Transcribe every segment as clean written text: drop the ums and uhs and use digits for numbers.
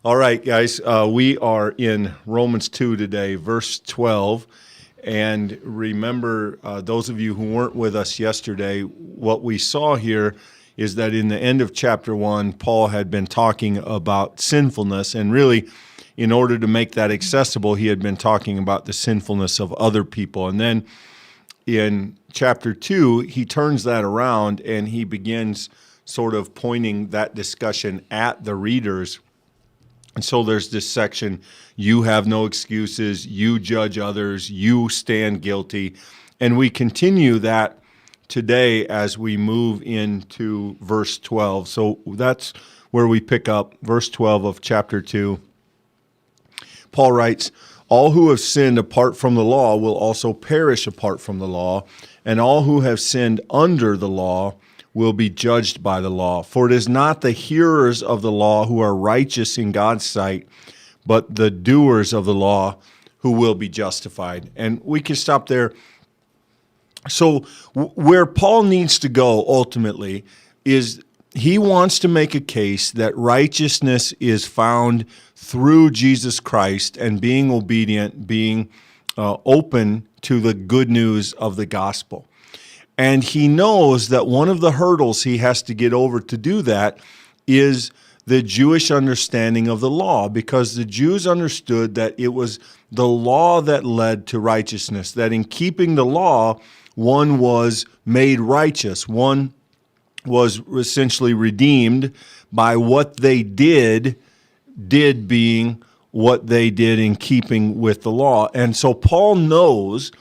All right, guys, we are in Romans 2 today, verse 12. And remember, those of you who weren't with us yesterday, what we saw here is that in the end of chapter 1, Paul had been talking about sinfulness. And really, in order to make that accessible, he had been talking about the sinfulness of other people. And then in chapter 2, he turns that around and he begins sort of pointing that discussion at the readers. And so there's this section, you have no excuses, you judge others, you stand guilty. And we continue that today as we move into verse 12. So that's where we pick up, verse 12 of chapter 2. Paul writes, all who have sinned apart from the law will also perish apart from the law, and all who have sinned under the law will be judged by the law. For it is not the hearers of the law who are righteous in God's sight, but the doers of the law who will be justified. And we can stop there. So where Paul needs to go ultimately is he wants to make a case that righteousness is found through Jesus Christ and being obedient, being open to the good news of the gospel. And he knows that one of the hurdles he has to get over to do that is the Jewish understanding of the law, because the Jews understood that it was the law that led to righteousness, that in keeping the law, one was made righteous. One was essentially redeemed by what they did being what they did in keeping with the law. And so Paul knows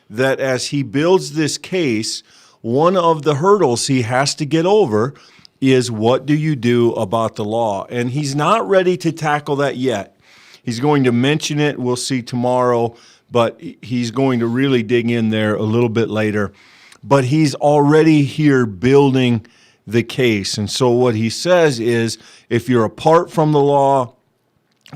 that as he builds this case, one of the hurdles he has to get over is what do you do about the law? And he's not ready to tackle that yet. He's going to mention it, we'll see tomorrow, but he's going to really dig in there a little bit later. But he's already here building the case. And so what he says is, if you're apart from the law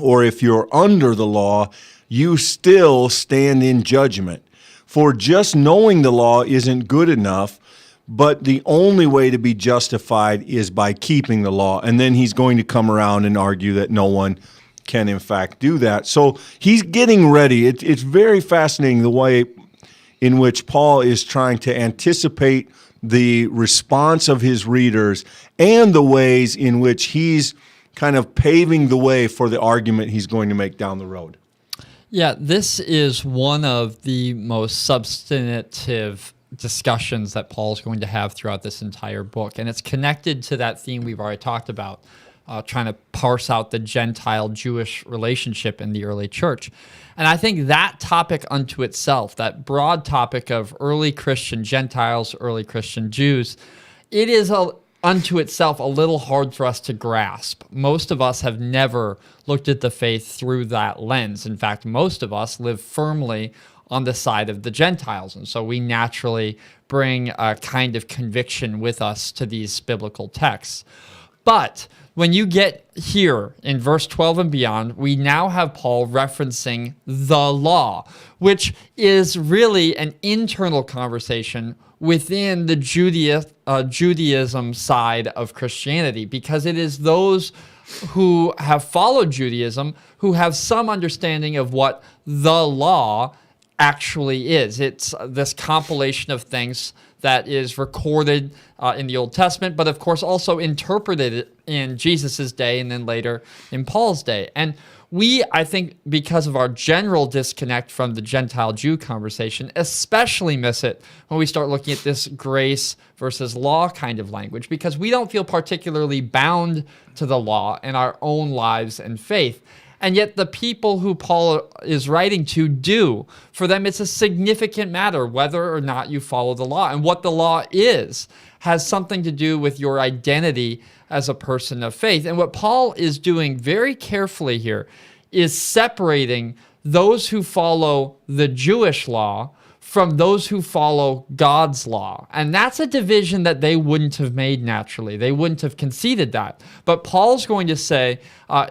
or if you're under the law, you still stand in judgment. For just knowing the law isn't good enough, but the only way to be justified is by keeping the law. And then he's going to come around and argue that no one can in fact do that. So he's getting ready. It's very fascinating the way in which Paul is trying to anticipate the response of his readers and the ways in which he's kind of paving the way for the argument he's going to make down the road. Yeah, this is one of the most substantive discussions that Paul's going to have throughout this entire book. And it's connected to that theme we've already talked about, trying to parse out the Gentile-Jewish relationship in the early church. And I think that topic unto itself, that broad topic of early Christian Gentiles, early Christian Jews, it is unto itself a little hard for us to grasp. Most of us have never looked at the faith through that lens. In fact, most of us live firmly on the side of the Gentiles, and so we naturally bring a kind of conviction with us to these biblical texts. But when you get here in verse 12 and beyond, we now have Paul referencing the law, which is really an internal conversation within the Judaism side of Christianity, because it is those who have followed Judaism who have some understanding of what the law actually is. It's this compilation of things that is recorded in the Old Testament, but of course also interpreted in Jesus' day and then later in Paul's day. And we, I think, because of our general disconnect from the Gentile-Jew conversation, especially miss it when we start looking at this grace versus law kind of language, because we don't feel particularly bound to the law in our own lives and faith. And yet the people who Paul is writing to do. For them, it's a significant matter whether or not you follow the law. And what the law is has something to do with your identity as a person of faith. And what Paul is doing very carefully here is separating those who follow the Jewish law from those who follow God's law. And that's a division that they wouldn't have made naturally. They wouldn't have conceded that. But Paul's going to say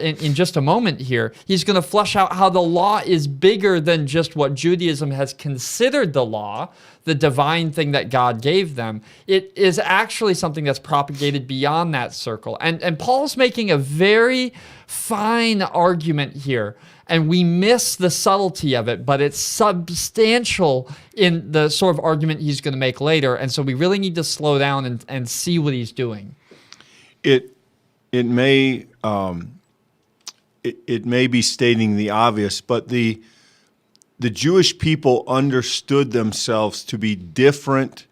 in just a moment here, he's going to flesh out how the law is bigger than just what Judaism has considered the law, the divine thing that God gave them. It is actually something that's propagated beyond that circle. And Paul's making a very fine argument here, and we miss the subtlety of it, but it's substantial in the sort of argument he's going to make later. And so we really need to slow down and see what he's doing. It may it may be stating the obvious, but the Jewish people understood themselves to be different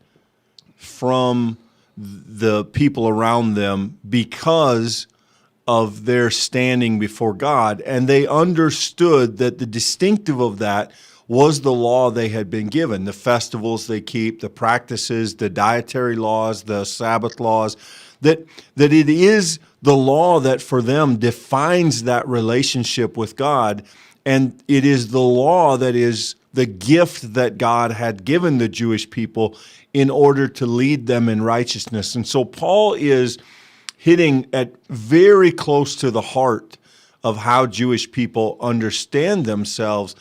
from the people around them because of their standing before God. And they understood that the distinctive of that was the law they had been given, the festivals they keep, the practices, the dietary laws, the Sabbath laws, that it is the law that for them defines that relationship with God. And it is the law that is the gift that God had given the Jewish people in order to lead them in righteousness. And so Paul is hitting at very close to the heart of how Jewish people understand themselves.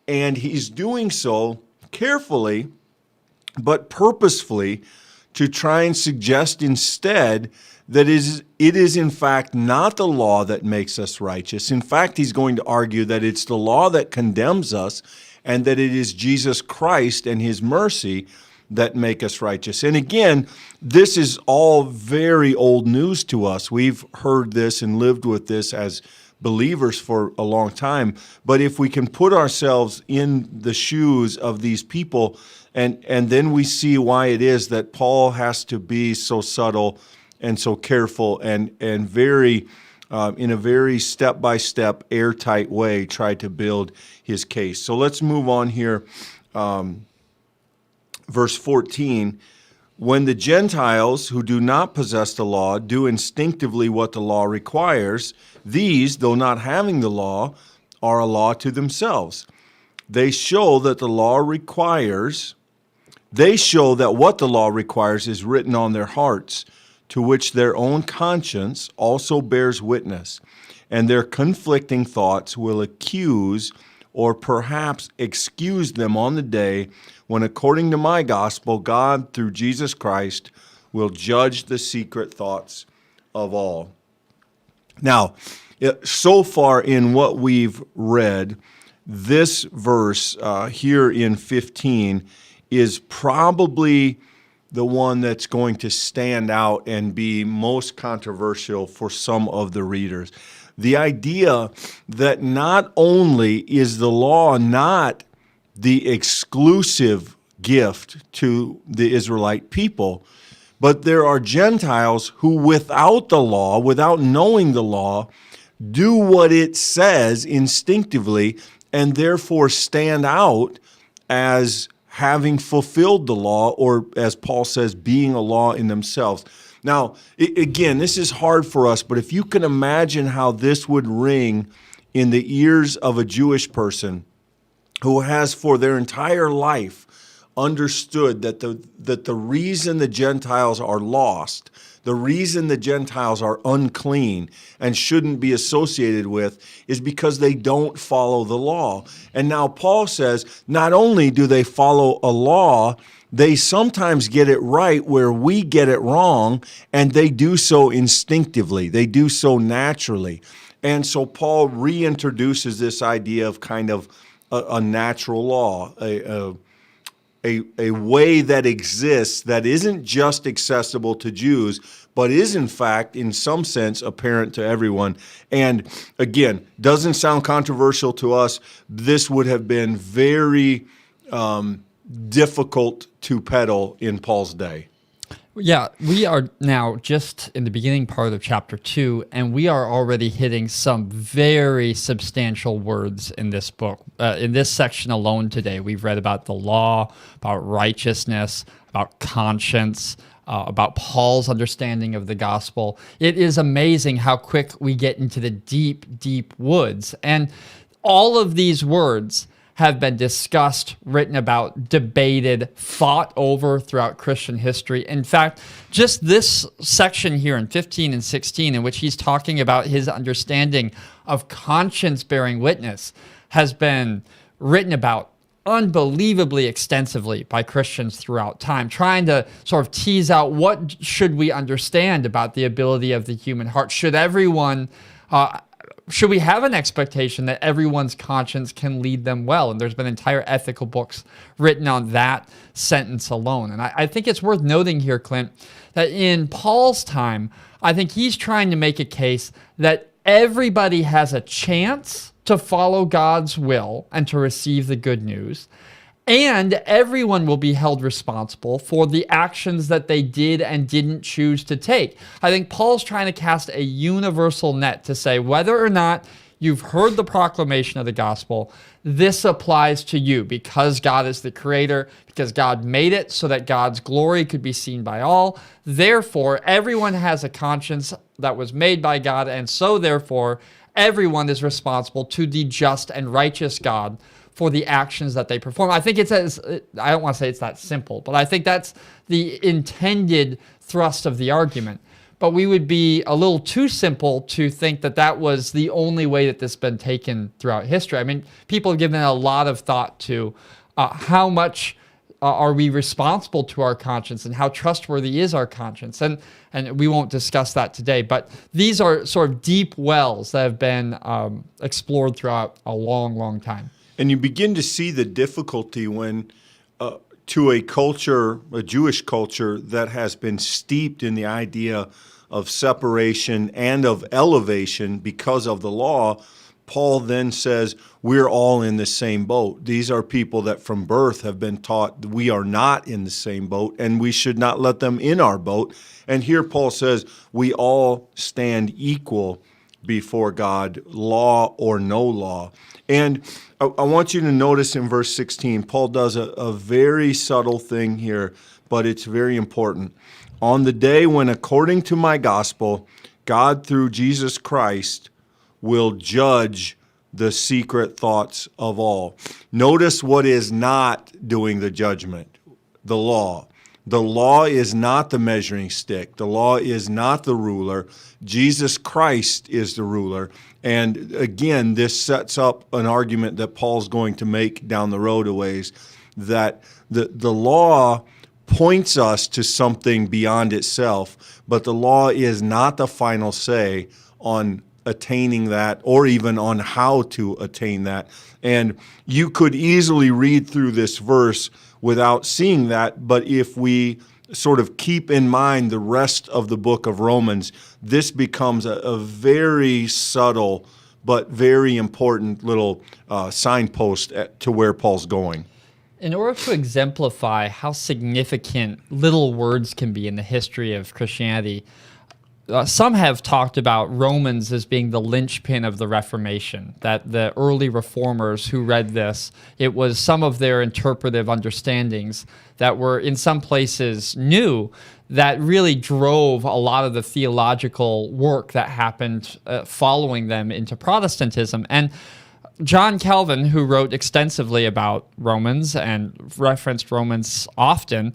And he's doing so carefully, but purposefully, to try and suggest instead that it is in fact not the law that makes us righteous. In fact, he's going to argue that it's the law that condemns us and that it is Jesus Christ and his mercy that make us righteous. And again, this is all very old news to us. We've heard this and lived with this as believers for a long time. But if we can put ourselves in the shoes of these people, and then we see why it is that Paul has to be so subtle and so careful and very in a very step-by-step, airtight way, try to build his case. So let's move on here. Verse 14, when the Gentiles who do not possess the law do instinctively what the law requires, these, though not having the law, are a law to themselves. They show that what the law requires is written on their hearts, to which their own conscience also bears witness, and their conflicting thoughts will accuse or perhaps excuse them on the day when, according to my gospel, God, through Jesus Christ, will judge the secret thoughts of all. Now, so far in what we've read, this verse here in 15 is probably the one that's going to stand out and be most controversial for some of the readers. The idea that not only is the law not the exclusive gift to the Israelite people, but there are Gentiles who without the law, without knowing the law, do what it says instinctively and therefore stand out as having fulfilled the law, or as Paul says, being a law in themselves. Now, again, this is hard for us, but if you can imagine how this would ring in the ears of a Jewish person who has for their entire life understood that the reason the Gentiles are lost, the reason the Gentiles are unclean and shouldn't be associated with, is because they don't follow the law. And now Paul says, not only do they follow a law, they sometimes get it right where we get it wrong, and they do so instinctively. They do so naturally. And so Paul reintroduces this idea of kind of a natural law, a way that exists that isn't just accessible to Jews, but is in fact, in some sense, apparent to everyone. And again, doesn't sound controversial to us. This would have been very difficult to peddle in Paul's day. Yeah, we are now just in the beginning part of chapter 2, and we are already hitting some very substantial words in this book. In this section alone today, we've read about the law, about righteousness, about conscience, about Paul's understanding of the gospel. It is amazing how quick we get into the deep, deep woods. And all of these words have been discussed, written about, debated, fought over throughout Christian history. In fact, just this section here in 15 and 16, in which he's talking about his understanding of conscience bearing witness, has been written about unbelievably extensively by Christians throughout time, trying to sort of tease out what should we understand about the ability of the human heart. Should we have an expectation that everyone's conscience can lead them well? And there's been entire ethical books written on that sentence alone. And I think it's worth noting here, Clint, that in Paul's time, I think he's trying to make a case that everybody has a chance to follow God's will and to receive the good news, and everyone will be held responsible for the actions that they did and didn't choose to take. I think Paul's trying to cast a universal net to say whether or not you've heard the proclamation of the gospel, this applies to you because God is the creator, because God made it so that God's glory could be seen by all. Therefore, everyone has a conscience that was made by God, and so therefore, everyone is responsible to the just and righteous God for the actions that they perform. I think I don't want to say it's that simple, but I think that's the intended thrust of the argument. But we would be a little too simple to think that that was the only way that this has been taken throughout history. I mean, people have given a lot of thought to how much are we responsible to our conscience and how trustworthy is our conscience. And we won't discuss that today, but these are sort of deep wells that have been explored throughout a long, long time. And you begin to see the difficulty when to a culture, a Jewish culture that has been steeped in the idea of separation and of elevation because of the law, Paul then says, we're all in the same boat. These are people that from birth have been taught that we are not in the same boat and we should not let them in our boat. And here Paul says, we all stand equal before God, law or no law. And I want you to notice in verse 16, Paul does a very subtle thing here, but it's very important. On the day when, according to my gospel, God through Jesus Christ will judge the secret thoughts of all. Notice what is not doing the judgment, the law. The law is not the measuring stick. The law is not the ruler. Jesus Christ is the ruler. And again, this sets up an argument that Paul's going to make down the road a ways, that the law points us to something beyond itself, but the law is not the final say on attaining that or even on how to attain that. And you could easily read through this verse without seeing that, but if we sort of keep in mind the rest of the book of Romans, this becomes a very subtle but very important little signpost to where Paul's going. In order to exemplify how significant little words can be in the history of Christianity, some have talked about Romans as being the linchpin of the Reformation, that the early reformers who read this, it was some of their interpretive understandings that were in some places new that really drove a lot of the theological work that happened following them into Protestantism. And John Calvin, who wrote extensively about Romans and referenced Romans often,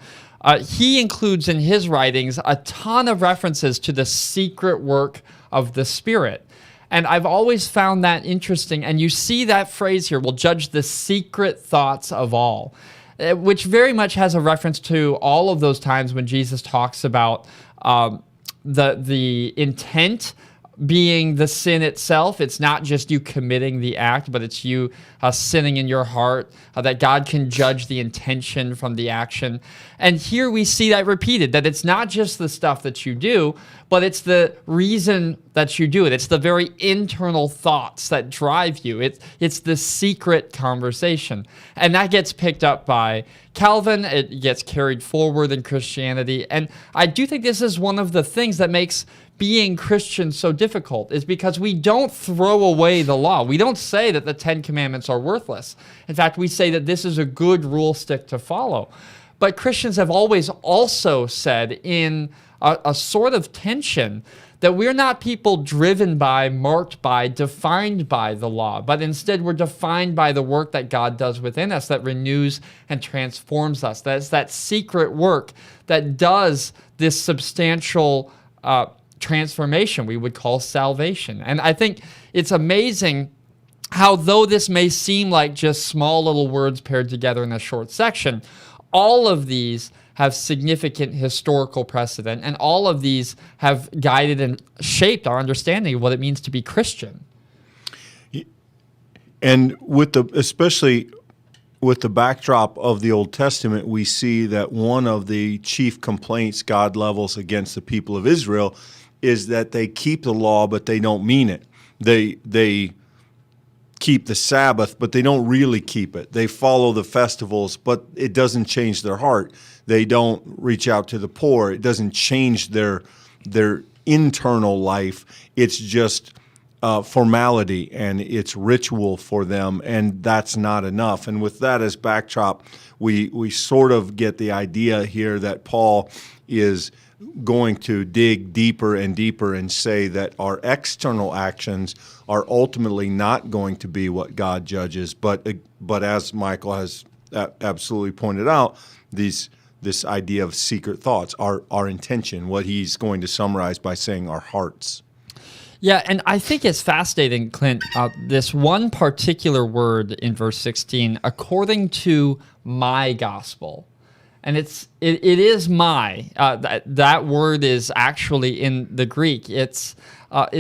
he includes in his writings a ton of references to the secret work of the Spirit. And I've always found that interesting. And you see that phrase here, will judge the secret thoughts of all, which very much has a reference to all of those times when Jesus talks about the intent being the sin itself. It's not just you committing the act, but it's you sinning in your heart, that God can judge the intention from the action. And here we see that repeated, that it's not just the stuff that you do, but it's the reason that you do it. It's the very internal thoughts that drive you. It's the secret conversation. And that gets picked up by Calvin. It gets carried forward in Christianity. And I do think this is one of the things that makes being Christian so difficult, is because we don't throw away the law. We don't say that the 10 Commandments are worthless. In fact, we say that this is a good rule stick to follow. But Christians have always also said in a sort of tension that we're not people driven by, marked by, defined by the law, but instead we're defined by the work that God does within us that renews and transforms us. That's that secret work that does this substantial transformation we would call salvation. And I think it's amazing how though this may seem like just small little words paired together in a short section, all of these have significant historical precedent, and all of these have guided and shaped our understanding of what it means to be Christian. And especially with the backdrop of the Old Testament, we see that one of the chief complaints God levels against the people of Israel is that they keep the law, but they don't mean it. They keep the Sabbath, but they don't really keep it. They follow the festivals, but it doesn't change their heart. They don't reach out to the poor. It doesn't change their internal life. It's just formality, and it's ritual for them, and that's not enough. And with that as backdrop, we sort of get the idea here that Paul is going to dig deeper and deeper and say that our external actions are ultimately not going to be what God judges, but as Michael has absolutely pointed out, this idea of secret thoughts, our intention, what he's going to summarize by saying our hearts. Yeah, and I think it's fascinating, Clint, this one particular word in verse 16, according to my gospel. And it is my. That word is actually in the Greek. It's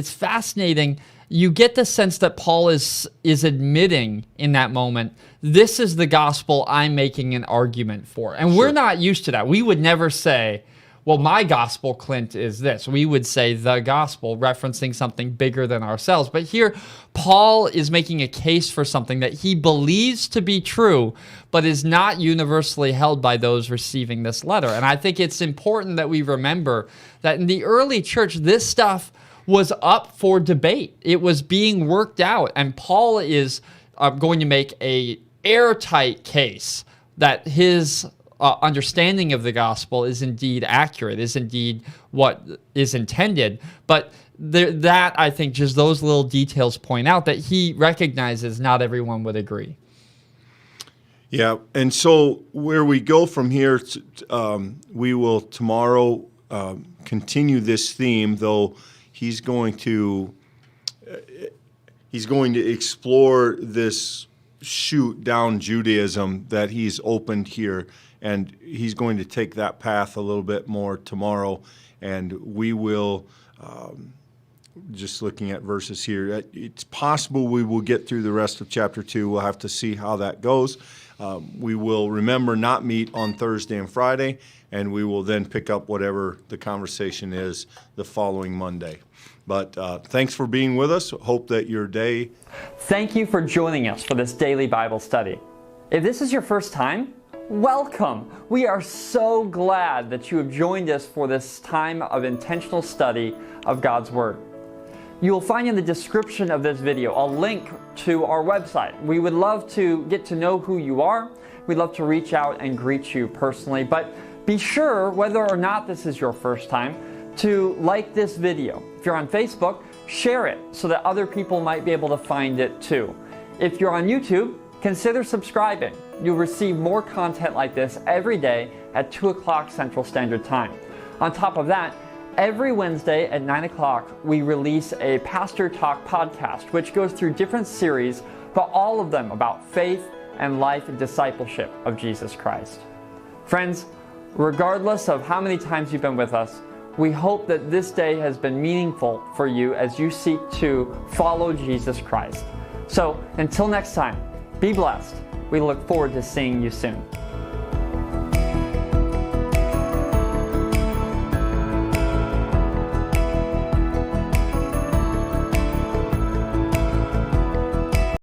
fascinating. You get the sense that Paul is admitting in that moment, this is the gospel I'm making an argument for. And we're not used to that. We would never say, well, my gospel, Clint, is this. We would say the gospel, referencing something bigger than ourselves. But here, Paul is making a case for something that he believes to be true, but is not universally held by those receiving this letter. And I think it's important that we remember that in the early church, this stuff was up for debate. It was being worked out. And Paul is going to make a airtight case that his understanding of the gospel is indeed accurate, is indeed what is intended. But that, I think, just those little details point out that he recognizes not everyone would agree. Yeah, and so where we go from here, we will tomorrow continue this theme, though he's going to explore this chute down Judaism that he's opened here. And he's going to take that path a little bit more tomorrow, and we will, just looking at verses here, it's possible we will get through the rest of chapter 2. We'll have to see how that goes. We will remember not meet on Thursday and Friday, and we will then pick up whatever the conversation is the following Monday. But thanks for being with us. Hope that your day... Thank you for joining us for this daily Bible study. If this is your first time, welcome! We are so glad that you have joined us for this time of intentional study of God's Word. You will find in the description of this video a link to our website. We would love to get to know who you are. We'd love to reach out and greet you personally. But be sure, whether or not this is your first time, to like this video. If you're on Facebook, share it so that other people might be able to find it too. If you're on YouTube, consider subscribing. You'll receive more content like this every day at 2 o'clock Central Standard Time. On top of that, every Wednesday at 9 o'clock, we release a Pastor Talk podcast, which goes through different series, but all of them about faith and life and discipleship of Jesus Christ. Friends, regardless of how many times you've been with us, we hope that this day has been meaningful for you as you seek to follow Jesus Christ. So until next time, be blessed. We look forward to seeing you soon.